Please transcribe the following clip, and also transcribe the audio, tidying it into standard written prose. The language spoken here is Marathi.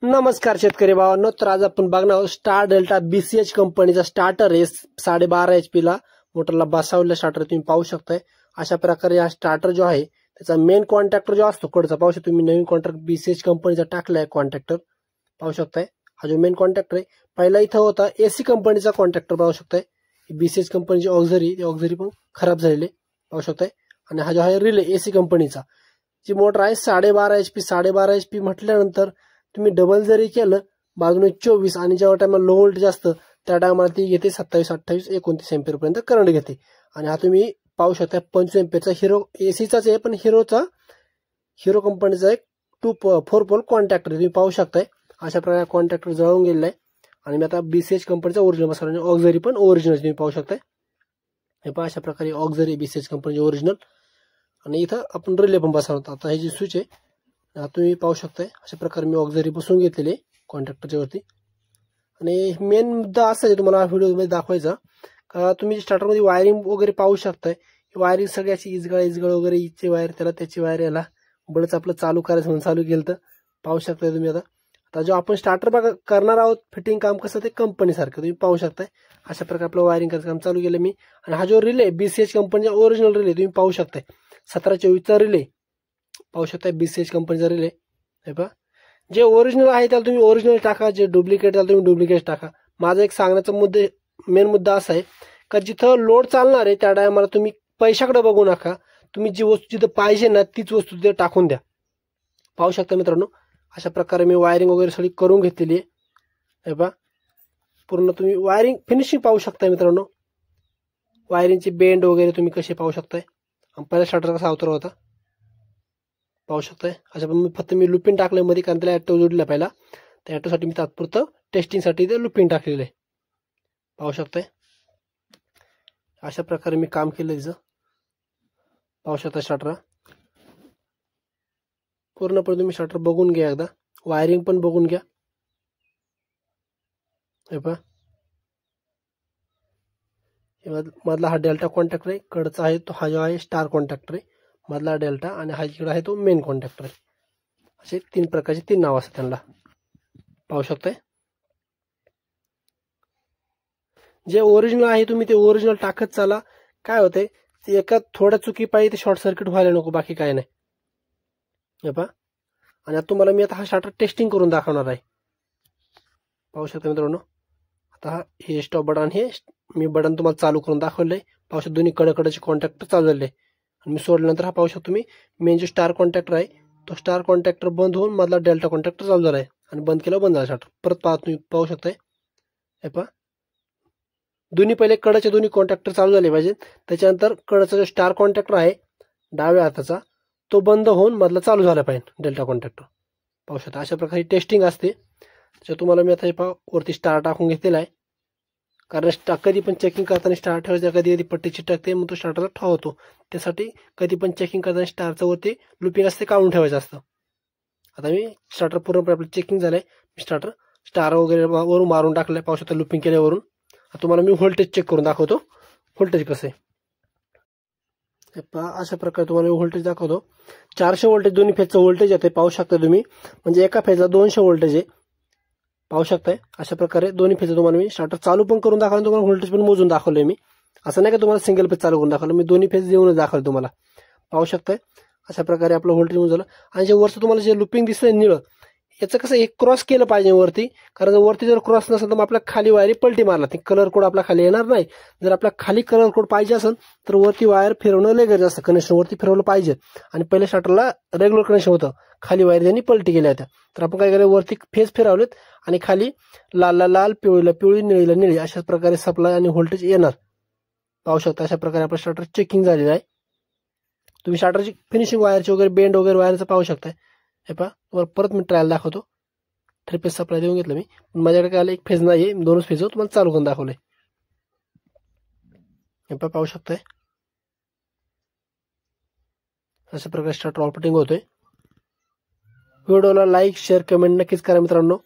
नमस्कार शेतकरी भावांनो. तर आज आपण बघणार आहोत स्टार डेल्टा BCH कंपनीचा स्टार्टर आहे. 12.5 HP ला मोटरला बसवलेला स्टार्टर तुम्ही पाहू शकताय. अशा प्रकारे हा स्टार्टर जो आहे त्याचा मेन कॉन्टॅक्टर जो असतो कडचा पाहू शकता तुम्ही. नवीन कॉन्टॅक्ट BCH कंपनीचा टाकलाय कॉन्टॅक्टर पाहू शकताय. हा जो मेन कॉन्टॅक्टर आहे पहिला इथं होता AC कंपनीचा कॉन्टॅक्टर पाहू शकताय. BCH कंपनीची ऑक्झरी पण खराब झालेले पाहू शकताय. आणि हा जो आहे रिले AC कंपनीचा जी मोटर आहे 12.5 HP म्हटल्यानंतर तुम्ही डबल जरी केलं बाजूने 24 आणि जेव्हा टायमाला लो व्होल्टेज असतं त्या टायमाला ती घेते 27, 28, 29 एम्पियर पर्यंत करंट घेते. आणि हा तुम्ही पाहू शकता 25 एम्पियरचा हिरो ACचाच आहे पण हिरो कंपनीचा एक 4 पोल कॉन्टॅक्टर तुम्ही पाहू शकताय. अशा प्रकारे कॉन्टॅक्टर जळून गेलेला आहे. आणि मी आता BCH कंपनीचा ओरिजिनल बसवला ऑक्झरी पण ओरिजिनल तुम्ही पाहू शकताय. हे पहा अशा प्रकारे ऑक्झरी BCH कंपनीचे ओरिजिनल. आणि इथं आपण रिले पण बसवतो. आता हे जी स्विच आहे तुम्ही पाहू शकताय अशा प्रकारे मी ऑक्झरी बसवून घेतलेले कॉन्टॅक्टरच्या वरती. आणि मेन मुद्दा असा आहे तुम्हाला व्हिडिओमध्ये दाखवायचा का तुम्ही स्टार्टरमध्ये वायरिंग वगैरे पाहू शकताय. वायरिंग सगळी अशी इजगळ वगैरे इथची वायर त्याला त्याची वायर याला बळच आपलं चालू करायचं म्हणून चालू केलं तर पाहू शकताय तुम्ही. आता जो आपण स्टार्टर करणार आहोत फिटिंग काम कसं ते कंपनीसारखं तुम्ही पाहू शकताय. अशा प्रकारे आपलं वायरिंग करायचं काम चालू केलं मी. आणि हा जो रिले BCH कंपनीचा ओरिजिनल रिले तुम्ही पाहू शकताय 1724चा रिले पाहू शकता BCH कंपनीचा रिले. हे पहा जे ओरिजिनल आहे त्याला तुम्ही ओरिजिनल टाका, जे डुप्लिकेट त्याला तुम्ही डुप्लिकेट टाका. माझा एक सांगण्याचा मेन मुद्दा असा आहे का जिथं लोड चालणार आहे त्या टायमाला तुम्ही पैशाकडे बघू नका. तुम्ही जी वस्तू जिथं पाहिजे ना तीच वस्तू तिथे टाकून द्या. पाहू शकता मित्रांनो अशा प्रकारे मी वायरिंग वगैरे सगळी करून घेतलेली आहे. हे पहा पूर्ण तुम्ही वायरिंग फिनिशिंग पाहू शकता मित्रांनो. वायरिंगची बेंड वगैरे तुम्ही कसे पाहू शकताय. पहिला स्टार्टर कसा अवतर होता पाहू शकताय. अशा पण फक्त मी लुपिन टाकलं मध्ये कारण त्याला ॲक्टिव्ह जोडला पहिला. त्या ॲक्टिव्हसाठी मी तात्पुरतं टेस्टिंगसाठी ते लुपिन टाकलेलं आहे पाहू शकताय. अशा प्रकारे मी काम केलं तिचं पाहू शकता. स्टार्टर पूर्णपणे तुम्ही स्टार्टर बघून घ्या एकदा, वायरिंग पण बघून घ्या. हे पहा मधला हा डेल्टा कॉन्टॅक्टर आहे, कडचा आहे तो हा जो आहे स्टार कॉन्टॅक्टर आहे, मधला डेल्टा आणि हा जिकडे आहे तो मेन कॉन्टॅक्टर आहे. असे 3 प्रकारचे 3 नाव असतात त्यांना पाहू शकताय. जे ओरिजिनल आहे तुम्ही ते ओरिजिनल टाकत चाला. काय होतंय ते एका थोड्या चुकी पाहिजे ते शॉर्ट सर्किट व्हायला नको, बाकी काय नाही. हे पहा आणि आता तुम्हाला मी आता हा स्टार्टर टेस्टिंग करून दाखवणार आहे पाहू शकता मित्रांनो. आता हे स्टॉप बटन हे मी बटन तुम्हाला चालू करून दाखवलंय पाहू शकता. दोन्ही कडकडचे कॉन्टॅक्टर चालू झाले आणि मी सोडल्यानंतर हा पाहू शकतो तुम्ही मेन जो स्टार कॉन्टॅक्टर आहे तो स्टार कॉन्टॅक्टर बंद होऊन मधला डेल्टा कॉन्टॅक्टर चालू झाला आहे आणि बंद केलं बंद झाला स्टार्टर. परत तुम्ही पाहू शकताय. हे पहा दोन्ही पहिले कडचे दोन्ही कॉन्टॅक्टर चालू झाले पाहिजे. त्याच्यानंतर कडचा जो स्टार कॉन्टॅक्टर आहे डाव्या हाताचा तो बंद होऊन मधला चालू झाला पाहिजे डेल्टा कॉन्टॅक्टर पाहू शकता. अशा प्रकारे टेस्टिंग असते. त्याच्यात तुम्हाला मी आता हे पहा वरती स्टार टाकून घेतलेला आहे कारण कधी पण चेकिंग करताना स्टार ठेवायचा, कधी कधी पट्टी चिटकते मग तो स्टार्टरला ठेवतो. त्यासाठी कधी पण चेकिंग करताना स्टारचं वरती लुपिंग असते काढून ठेवायचं असतं. आता मी स्टार्टर पूर्णपणे आपलं चेकिंग झालंय. स्टार वगैरे वरून मारून टाकलंय पाहू शकता लुपिंग केल्यावरून. तुम्हाला मी व्होल्टेज चेक करून दाखवतो व्होल्टेज कसं आहे. पहा अशा प्रकारे तुम्हाला व्होल्टेज दाखवतो. 400 व्होल्टेज दोन्ही फेजचं व्होल्टेज येते पाहू शकता तुम्ही. म्हणजे एका फेजला 200 व्होल्टेज आहे पाहू शकताय. अशा प्रकारे दोन्ही फेज तुम्हाला मी स्टार्टर चालू पण करून दाखवलं, तुम्हाला व्होल्टेज पण मोजून दाखवलंय मी. असं नाही का तुम्हाला सिंगल फेज चालू करून दाखवलं, मी दोन्ही फेज देऊनच दाखवलं तुम्हाला पाहू शकताय. अशा प्रकारे आपलं व्होल्टेज मोजलं. आणि जे वरचं तुम्हाला जे लुपिंग दिसतंय निळं याचं कसं एक क्रॉस केलं पाहिजे वरती, कारण वरती जर क्रॉस नसेल तर मग आपल्या खाली वायरी पलटी मारला ती कलर कोड आपल्या खाली येणार नाही. जर आपल्या खाली कलर कोड पाहिजे असेल तर वरती वायर फिरवणं लय गरजेचं असतं. कनेक्शन वरती फिरवलं पाहिजे. आणि पहिल्या स्टार्टरला रेग्युलर कनेक्शन होतं, खाली वायर त्यांनी पलटी केल्या होत्या. तर आपण काय केलं वरती फेज फिरवलेत आणि खाली लालला लाल, पिवळीला पिवळी, निळीला निळी अशाच प्रकारे सप्लाय आणि व्होल्टेज येणार पाहू शकता. अशा प्रकारे आपलं स्टार्टर चेकिंग झालेलं आहे. तुम्ही स्टार्टरची फिनिशिंग वायरची वगैरे बेंड वगैरे वायरचं पाहू शकताय. हे पहा तुम्हाला परत मी ट्रायल दाखवतो. 3 फेज सप्लाय देऊन घेतलं मी, माझ्याकडे काय आलं एक फेज नाही, 2च फेज तुम्हाला चालू करून दाखवलंय. हे पाहू शकताय अशा प्रकारे स्टार्टर ऑपरेटिंग होतोय. व्हिडिओला लाईक शेअर कमेंट नक्कीच करा मित्रांनो.